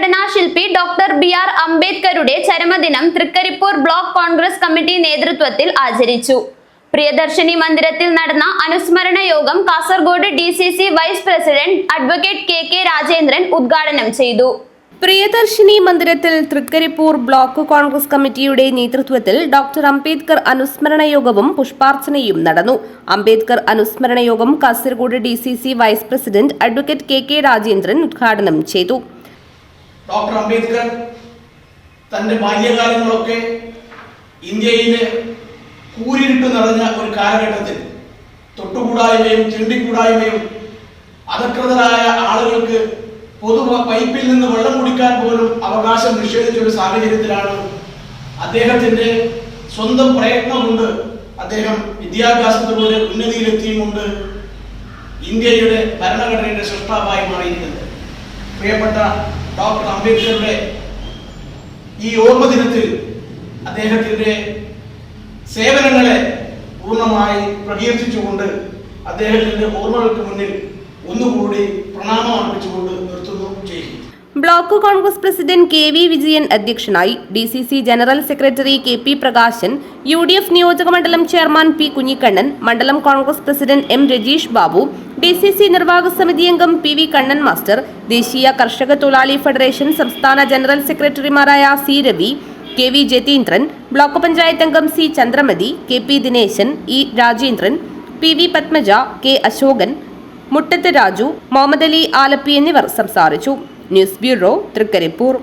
ഭരണഘടനാ ശില്പി doctor B R. അംബേദ്കറുടെ ചരമദിനം തൃക്കരിപ്പൂർ ബ്ലോക്ക് കോൺഗ്രസ് കമ്മിറ്റി നേതൃത്വത്തിൽ ആചരിച്ചു. പ്രിയദർശിനി മന്ദിരത്തിൽ നടന്ന അനുസ്മരണ യോഗം Kasaragod DCC vice president advocate K Rajendran ഉദ്ഘാടനം ചെയ്തു. പ്രിയദർശിനി മന്ദിരത്തിൽ തൃക്കരിപ്പൂർ ബ്ലോക്ക് കോൺഗ്രസ് കമ്മിറ്റിയുടെ നേതൃത്വത്തിൽ ഡോക്ടർ അംബേദ്കർ അനുസ്മരണ യോഗവും പുഷ്പാർച്ചനയും നടന്നു. അംബേദ്കർ അനുസ്മരണ യോഗം Kasaragod DCC vice president advocate K Rajendran ഉദ്ഘാടനം ചെയ്തു. ഡോക്ടർ അംബേദ്കർ തന്റെ ബാല്യകാലങ്ങളൊക്കെ ഇന്ത്യയിലെ കൂരിരുട്ട് നിറഞ്ഞ ഒരു കാലഘട്ടത്തിൽ തൊട്ടുകൂടായ്മയും ചിണ്ടിക്കൂടായ്മയും അധകൃതരായ ആളുകൾക്ക് പൊതു പൈപ്പിൽ നിന്ന് വെള്ളം കുടിക്കാൻ പോലും അവകാശം നിഷേധിച്ച ഒരു സാഹചര്യത്തിലാണ് അദ്ദേഹത്തിന്റെ സ്വന്തം പ്രയത്നം കൊണ്ട് അദ്ദേഹം വിദ്യാഭ്യാസത്തിലൂടെ ഉന്നതിയിലെത്തിയുമുണ്ട് ഇന്ത്യയുടെ ഭരണഘടനയുടെ സൃഷ്ടാവായി മാറിയിരിക്കുന്നത്. പ്രിയപ്പെട്ട ഡോക്ടർ അംബേദ്കറുടെ ഈ ഓർമ്മ ദിനത്തിൽ അദ്ദേഹത്തിന്റെ സേവനങ്ങളെ പൂർണ്ണമായി പ്രകീർത്തിച്ചുകൊണ്ട് അദ്ദേഹത്തിന്റെ ഓർമ്മകൾക്ക് മുന്നിൽ ഒന്നുകൂടി പ്രണാമം അർപ്പിച്ചുകൊണ്ട് നിർത്തുന്നു. Block Congress president KV Vijayan അധ്യക്ഷനായി. DCC general secretary KP Prakashan, UDF നിയോജകമണ്ഡലം ചെയർമാൻ P കുഞ്ഞിക്കണ്ണൻ, മണ്ഡലം Congress president M Rajeesh Babu, DCC നിർവാഹക സമിതി അംഗം PV കണ്ണൻ മാസ്റ്റർ, ദേശീയ കർഷക തൊഴിലാളി ഫെഡറേഷൻ സംസ്ഥാന ജനറൽ സെക്രട്ടറിമാരായ C Ravi, KV Jatheendran, block panchayat അംഗം C Chandramathi, KP Dineshan, E Rajendran, PV Padmaja, K Ashokan, മുട്ടത്ത് രാജു, മുഹമ്മദ് അലി ആലപ്പി എന്നിവർ സംസാരിച്ചു. News bureau, Trikaripur.